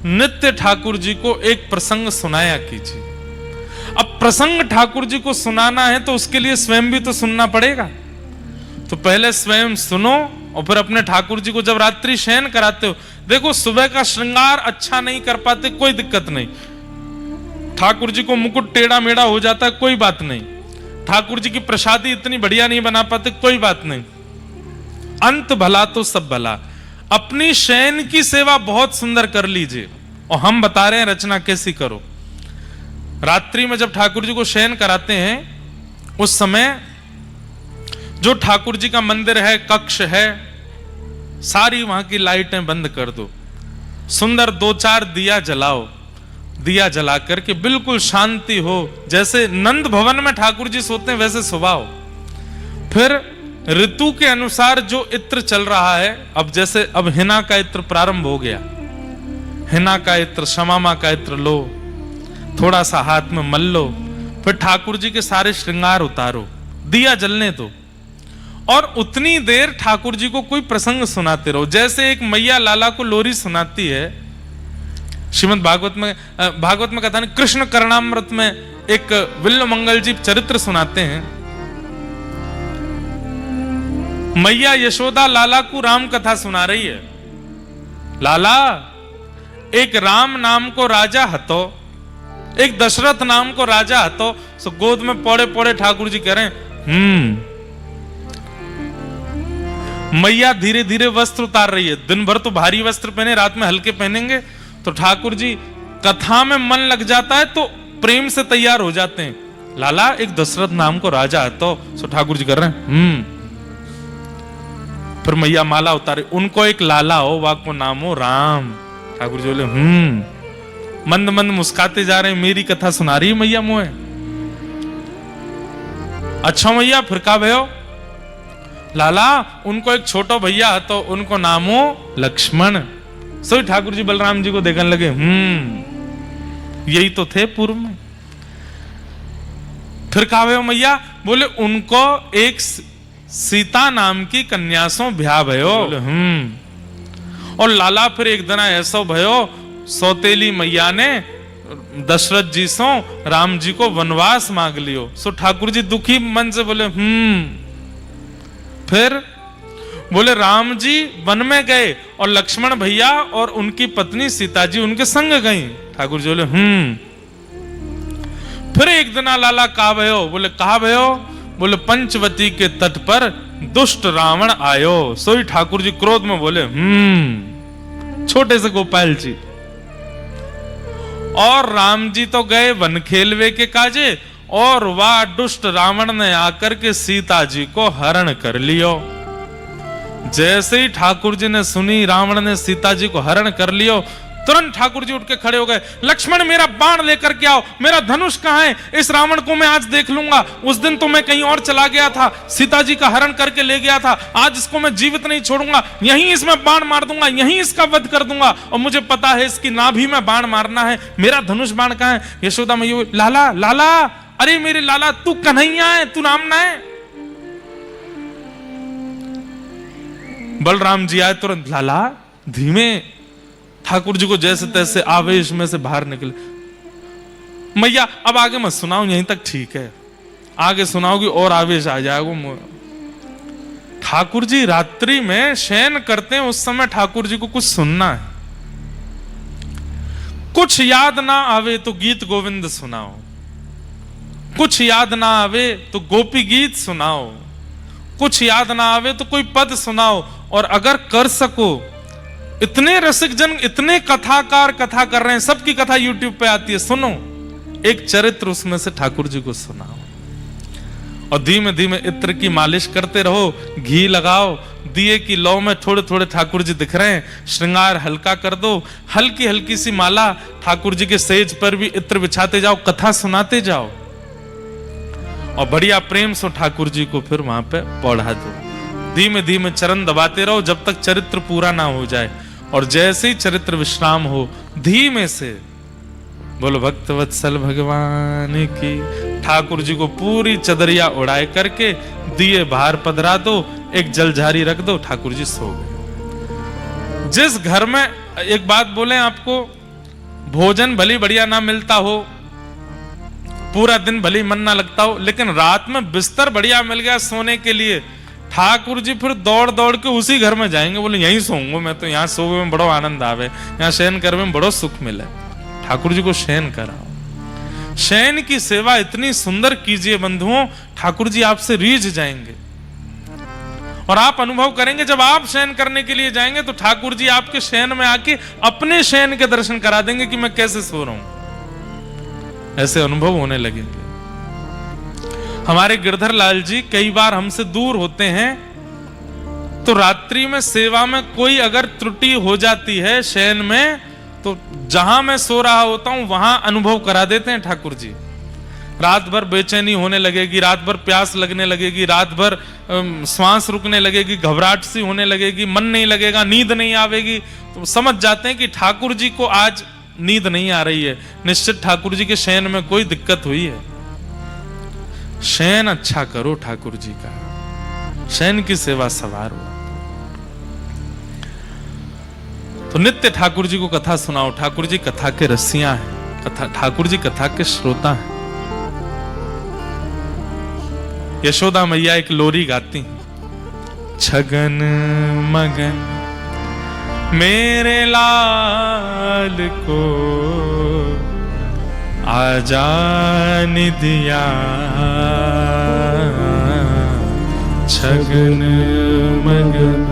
नित्य ठाकुर जी को एक प्रसंग सुनाया कीजिए। अब प्रसंग ठाकुर जी को सुनाना है तो उसके लिए स्वयं भी तो सुनना पड़ेगा। तो पहले स्वयं सुनो और फिर अपने ठाकुर जी को जब रात्रि शयन कराते हो, देखो सुबह का श्रृंगार अच्छा नहीं कर पाते, कोई दिक्कत नहीं। ठाकुर जी को मुकुट टेढ़ा मेढ़ा हो जाता है, कोई बात नहीं। ठाकुर जी की प्रसादी इतनी बढ़िया नहीं बना पाते, कोई बात नहीं। अंत भला तो सब भला। अपनी शयन की सेवा बहुत सुंदर कर लीजिए। और हम बता रहे हैं रचना कैसी करो। रात्रि में जब ठाकुर जी को शयन कराते हैं, उस समय जो ठाकुर जी का मंदिर है, कक्ष है, सारी वहां की लाइटें बंद कर दो। सुंदर 2-4 दिया जलाओ। दिया जला करके बिल्कुल शांति हो, जैसे नंद भवन में ठाकुर जी सोते हैं वैसे सुभाओ। फिर ऋतु के अनुसार जो इत्र चल रहा है, अब जैसे अब हिना का इत्र प्रारंभ हो गया, हिना का इत्र, शमामा का इत्र लो, थोड़ा सा हाथ में मल लो। फिर ठाकुर जी के सारे श्रृंगार उतारो, दिया जलने दो और उतनी देर ठाकुर जी को कोई प्रसंग सुनाते रहो। जैसे एक मैया लाला को लोरी सुनाती है, श्रीमद् भागवत में कहता है, कृष्ण करणामृत में एक विल्ल मंगल जी चरित्र सुनाते हैं। मैया यशोदा लाला को राम कथा सुना रही है। लाला, एक राम नाम को राजा हतो, एक दशरथ नाम को राजा हतो। सो गोद में पौड़े पौड़े ठाकुर जी कह रहे हैं मैया धीरे धीरे वस्त्र उतार रही है। दिन भर तो भारी वस्त्र पहने, रात में हल्के पहनेंगे। तो ठाकुर जी कथा में मन लग जाता है तो प्रेम से तैयार हो जाते हैं। लाला, एक दशरथ नाम को राजा है तो सो ठाकुर जी कर रहे हैं फिर मैया माला उतारे, उनको एक लाला हो, वाको नाम हो राम। ठाकुर जी बोले मंद मंद मुस्काते जा रहे हैं, मेरी कथा सुना रही है मैया मोए। अच्छा मैया, फिर का भयो? लाला, उनको एक छोटो भैया है तो उनको नाम हो लक्ष्मण। सो ठाकुर जी बलराम जी को देखने लगे, यही तो थे पूर्व में। फिर कहा भयो मैया? बोले उनको एक सीता नाम की कन्यासों ब्याह भयो। और लाला, फिर एक दिन ऐसा भयो, सौतेली मैया ने दशरथ जी सो राम जी को वनवास मांग लियो। सो ठाकुर जी दुखी मन से बोले फिर बोले राम जी वन में गए और लक्ष्मण भैया और उनकी पत्नी सीता जी उनके संग गई। ठाकुर जी बोले फिर एक दिन लाला कहा भयो? बोले कहा भयो? बोले पंचवती के तट पर दुष्ट रावण आयो। सोई ठाकुर जी क्रोध में बोले छोटे से गोपाल जी। और राम जी तो गए वन खेलवे के काजे, और वह दुष्ट रावण ने आकर के सीता जी को हरण कर लियो। जैसे ही ठाकुर जी ने सुनी रावण ने सीता जी को हरण कर लियो, तुरंत ठाकुर जी उठ के खड़े हो गए। लक्ष्मण, मेरा बाण लेकर के आओ, मेरा धनुष कहां है? इस रावण को मैं आज देख लूंगा। उस दिन तो मैं कहीं और चला गया था, सीता जी का हरण करके ले गया था। आज इसको मैं जीवित नहीं छोड़ूंगा, यहीं इसमें बाण मार दूंगा, यहीं इसका वध कर दूंगा। और मुझे पता है इसकी नाभि में बाण मारना है। मेरा धनुष बाण कहां है? यशोदा मैया, लाला लाला, अरे मेरे लाला, तू कन्हैया है, तू राम ना है। बलराम जी आए तुरंत, लाला धीमे। ठाकुर जी को जैसे तैसे आवेश में से बाहर निकले। मैया अब आगे मत सुनाओ, यहीं तक ठीक है, आगे सुनाओगी और आवेश आ जाएगा। ठाकुर जी रात्रि में शयन करते हैं, उस समय ठाकुर जी को कुछ सुनना है। कुछ याद ना आवे तो गीत गोविंद सुनाओ, कुछ याद ना आवे तो गोपी गीत सुनाओ, कुछ याद ना आवे तो कोई पद सुनाओ। और अगर कर सको, इतने रसिक जन, इतने कथाकार कथा कर रहे हैं, सबकी कथा यूट्यूब पे आती है, सुनो एक चरित्र उसमें से ठाकुर जी को सुनाओ। और धीमे धीमे इत्र की मालिश करते रहो, घी लगाओ, दिए की लौ में थोड़े थोड़े ठाकुर जी दिख रहे हैं, श्रृंगार हल्का कर दो, हल्की हल्की सी माला ठाकुर जी के सेज पर भी इत्र बिछाते जाओ, कथा सुनाते जाओ और बढ़िया प्रेम से ठाकुर जी को फिर वहां पे पढ़ा दो। धीमे धीमे चरण दबाते रहो जब तक चरित्र पूरा ना हो जाए। और जैसे ही चरित्र विश्राम हो, धीमे से बोलो भक्तवत्सल भगवान की। ठाकुर जी को पूरी चदरिया उड़ाए करके दिए बाहर पधरा दो, एक जलझारी रख दो, ठाकुर जी सो गए। जिस घर में, एक बात बोले आपको, भोजन भली बढ़िया ना मिलता हो, पूरा दिन भली मन ना लगता हो, लेकिन रात में बिस्तर बढ़िया मिल गया सोने के लिए, ठाकुर जी फिर दौड़ दौड़ के उसी घर में जाएंगे, बोले यहीं सोऊंगा मैं तो, यहाँ सोवे में बड़ो आनंद आवे, यहाँ शयन करने में बड़ो सुख मिले। ठाकुर जी को शयन कराओ, शयन की सेवा इतनी सुंदर कीजिए बंधुओं, ठाकुर जी आपसे रीझ जाएंगे। और आप अनुभव करेंगे जब आप शयन करने के लिए जाएंगे तो ठाकुर जी आपके शयन में आके अपने शयन के दर्शन करा देंगे कि मैं कैसे सो रहा हूं, ऐसे अनुभव होने लगेंगे। हमारे गिरधर लाल जी कई बार हमसे दूर होते हैं, तो रात्रि में सेवा में कोई अगर त्रुटि हो जाती है शयन में, तो जहां मैं सो रहा होता हूं वहां अनुभव करा देते हैं ठाकुर जी। रात भर बेचैनी होने लगेगी, रात भर प्यास लगने लगेगी, रात भर श्वास रुकने लगेगी, घबराहट सी होने लगेगी, मन नहीं लगेगा, नींद नहीं आवेगी, तो समझ जाते हैं कि ठाकुर जी को आज नींद नहीं आ रही है, निश्चित ठाकुर जी के शयन में कोई दिक्कत हुई है। शयन अच्छा करो ठाकुर जी का, शयन की सेवा सवारो। तो नित्य ठाकुर जी को कथा सुनाओ, ठाकुर जी कथा के रसिया हैं, कथा ठाकुर जी कथा के श्रोता हैं। यशोदा मैया एक लोरी गाती हैं, छगन मगन मेरे लाल को आजान दिया, छगन मगन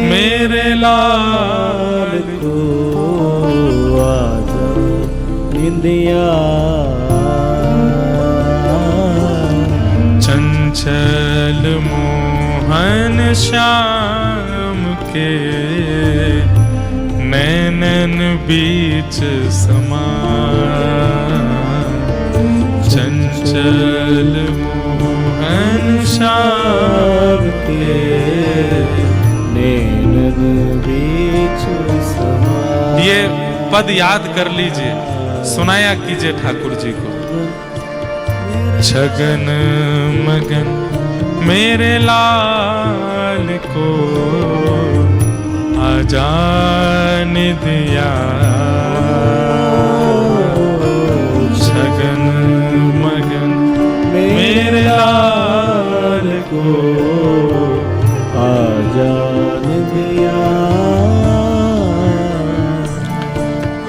मेरे लाल को आजान दिया, चंचल मोहन श्याम के नैनन बीच समा, चंचल मोहन श्याम के नैनन बीच समा। ये पद याद कर लीजिए, सुनाया कीजिए ठाकुर जी को। छगन मगन मेरे लाल को आजान दिया, छगन मगन मेरे लाल को आजान दिया।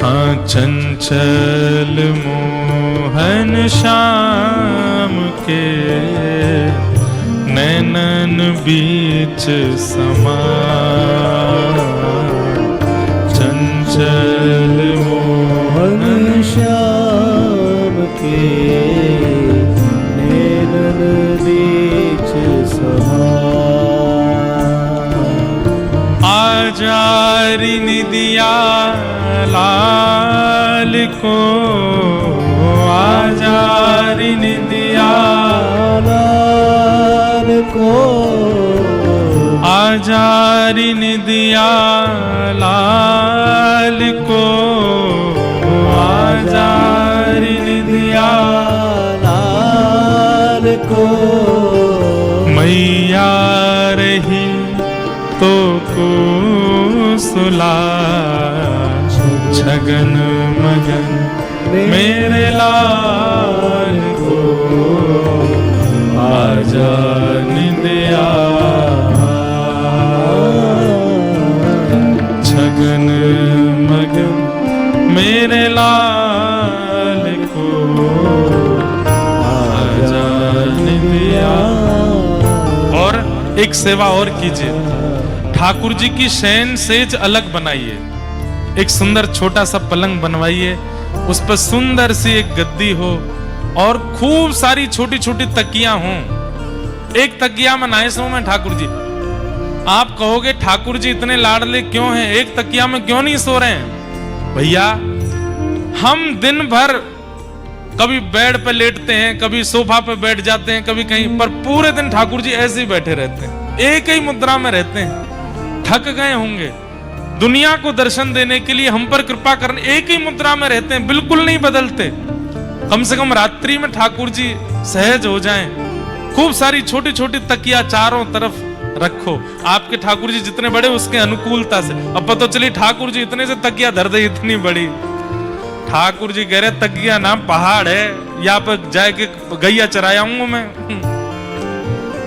हाँ चंचल मोहन श्याम के नैनन बीच समा, चंचल मोहन श्याम के नैनन बीच समा। आजारी निदिया लाल को, आजारी निदिया लाल को, आजारी निदिया लाल को, आजारी निदिया लाल को, मैया रही तो को सुला, छगन मगन मेरे लाल को आजान दिया, छगन मगन मेरे लाल को आजान दिया। और एक सेवा और कीजिए, ठाकुर जी की शयन सेज अलग बनाइए, एक सुंदर छोटा सा पलंग बनवाइए, उस पर सुंदर सी एक गद्दी हो और खूब सारी छोटी छोटी तकियां हों। एक तकिया में नाए सो में ठाकुर जी। आप कहोगे ठाकुर जी इतने लाडले क्यों हैं, एक तकिया में क्यों नहीं सो रहे हैं? भैया हम दिन भर कभी बेड पे लेटते हैं, कभी सोफा पे बैठ जाते हैं, कभी कहीं पर, पूरे दिन ठाकुर जी ऐसे ही बैठे रहते हैं, एक ही मुद्रा में रहते हैं। थक गए होंगे, दुनिया को दर्शन देने के लिए हम पर कृपा करने एक ही मुद्रा में रहते हैं, बिल्कुल नहीं बदलते। कम से कम रात्रि में ठाकुर जी सहज हो जाएं। खूब सारी छोटी छोटी तकिया चारों तरफ रखो, आपके ठाकुर जी जितने बड़े उसके अनुकूलता से। अब पता चली ठाकुर जी इतने से तकिया धर दे, इतनी बड़ी। ठाकुर जी कह रहे तकिया नाम पहाड़ है, यहाँ पर जाके गैया चराया आऊंगा मैं।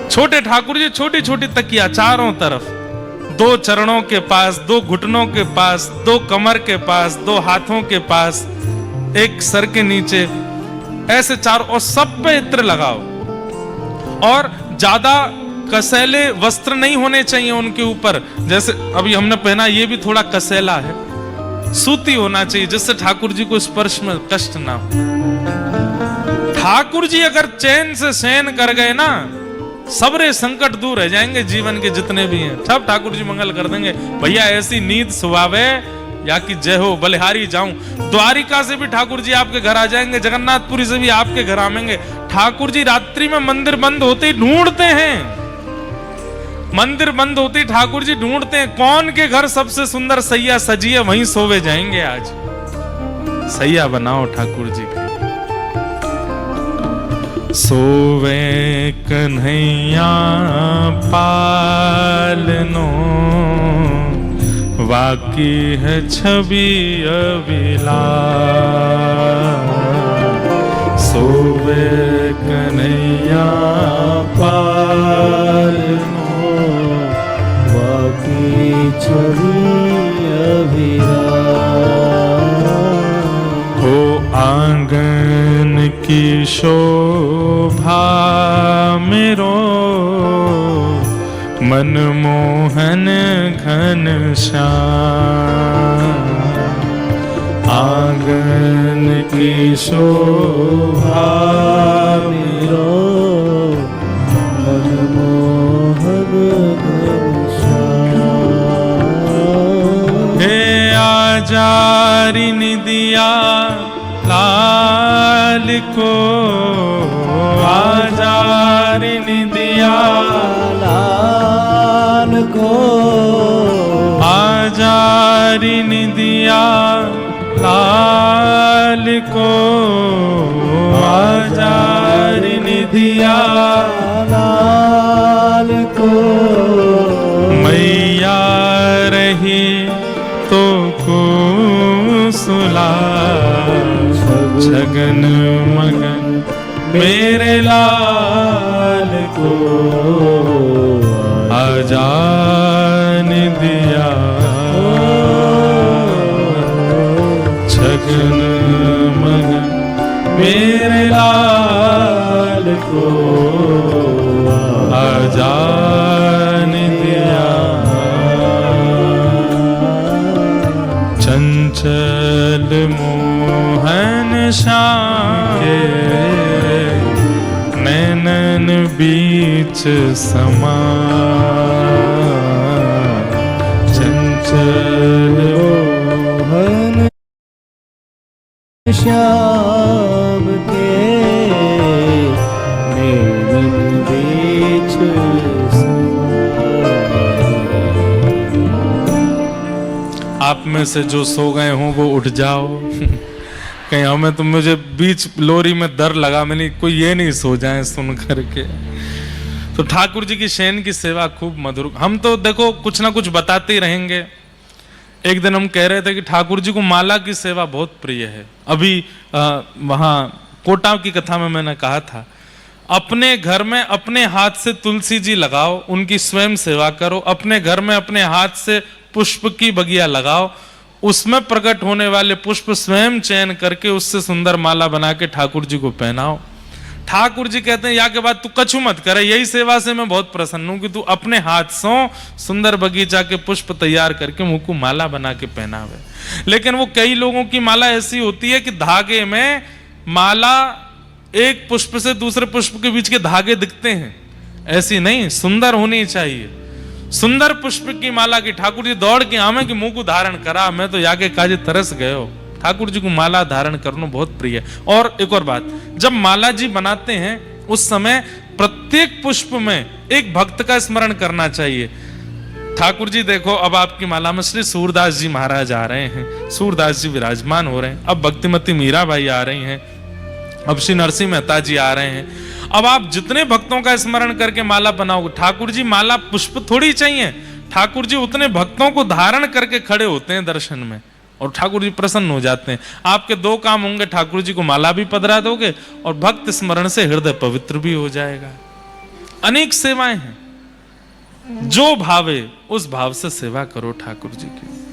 छोटे ठाकुर जी छोटी छोटी तकिया चारों तरफ, 2 चरणों के पास, 2 घुटनों के पास, 2 कमर के पास, 2 हाथों के पास, एक सर के नीचे, ऐसे चारों, और सब पे इत्र लगाओ। और ज्यादा कसैले वस्त्र नहीं होने चाहिए उनके ऊपर, जैसे अभी हमने पहना ये भी थोड़ा कसैला है, सूती होना चाहिए जिससे ठाकुर जी को स्पर्श में कष्ट ना हो। ठाकुर जी अगर चैन से शयन कर गए ना, सबरे संकट दूर रह जाएंगे, जीवन के जितने भी हैं सब ठाकुर जी मंगल कर देंगे। भैया ऐसी नींद सुहावे या कि जय हो बलिहारी जाऊं। द्वारिका से भी ठाकुर जी आपके घर आ जाएंगे, जगन्नाथपुरी से भी आपके घर आवेंगे। ठाकुर जी रात्रि में मंदिर बंद होते ही ढूंढते हैं, मंदिर बंद होते ही ठाकुर जी ढूंढते हैं कौन के घर सबसे सुंदर सैया सजी है, वहीं सोवे जाएंगे। आज सैया बनाओ ठाकुर जी के। सोवे कन्हैया पालनो, वाकी है छवि अविलास। सोवे कन्हैया पालनो, वाकी छवि अविलास। हो आंगन की शोभा मेरो, मनमोहन घन श्याम। आंगन की शोभा मेरो, मनमोहन घन श्याम। हे आजारी निदिया लाल को, आजारी निदिया लाल को, आजारी निदिया लाल को, आजारी निदिया लाल को। मैया रही तो कुसुला, छगन मगन मेरे लाल को, आजान दिया। छगन मगन मेरे लाल को, आजान दिया। चंचल मोहन श्याम के, नैनन बीच समा। चंचल मोहन श्याम के, नैनन बीच समा। आप में से जो सो गए हों वो उठ जाओ। कहीं हमें तो, मुझे बीच लोरी में डर लगा, मैंने कोई ये नहीं सो जाए सुन करके। तो ठाकुर जी की शयन की सेवा खूब मधुर। हम तो देखो कुछ ना कुछ बताते ही रहेंगे। एक दिन हम कह रहे थे कि ठाकुर जी को माला की सेवा बहुत प्रिय है। अभी वहाँ कोटा की कथा में मैंने कहा था, अपने घर में अपने हाथ से तुलसी जी लगाओ, उनकी स्वयं सेवा करो। अपने घर में अपने हाथ से पुष्प की बगिया लगाओ, उसमें प्रकट होने वाले पुष्प स्वयं चयन करके उससे सुंदर माला बना के ठाकुर जी को पहनाओ। ठाकुर जी कहते हैं या के बाद तू कछु मत करे, यही सेवा से मैं बहुत प्रसन्न हूं कि तू अपने हाथ से सुंदर बगीचा के पुष्प तैयार करके मुझको माला बना के पहनावे। लेकिन वो कई लोगों की माला ऐसी होती है कि धागे में माला, एक पुष्प से दूसरे पुष्प के बीच के धागे दिखते हैं, ऐसी नहीं, सुंदर होनी चाहिए। सुंदर पुष्प की माला की ठाकुर जी दौड़ के आवे कि मुंह को धारण करा। मैं तो याके काजे तरस गयो। ठाकुर जी को माला धारण करना बहुत प्रिय है। और एक और बात, जब माला जी बनाते हैं उस समय प्रत्येक पुष्प में एक भक्त का स्मरण करना चाहिए। ठाकुर जी देखो, अब आपकी माला में श्री सूरदास जी महाराज आ रहे हैं, सूरदास जी विराजमान हो रहे हैं। अब भक्तिमती मीराबाई आ रही हैं, अब श्री नरसिंह मेहता जी आ रहे हैं। अब आप जितने भक्तों का स्मरण करके माला बनाओगे, ठाकुर जी माला पुष्प थोड़ी चाहिए, ठाकुर जी उतने भक्तों को धारण करके खड़े होते हैं दर्शन में। और ठाकुर जी प्रसन्न हो जाते हैं। आपके दो काम होंगे, ठाकुर जी को माला भी पधरा दोगे और भक्त स्मरण से हृदय पवित्र भी हो जाएगा। अनेक सेवाएं हैं, जो भावे उस भाव से सेवा करो ठाकुर जी की।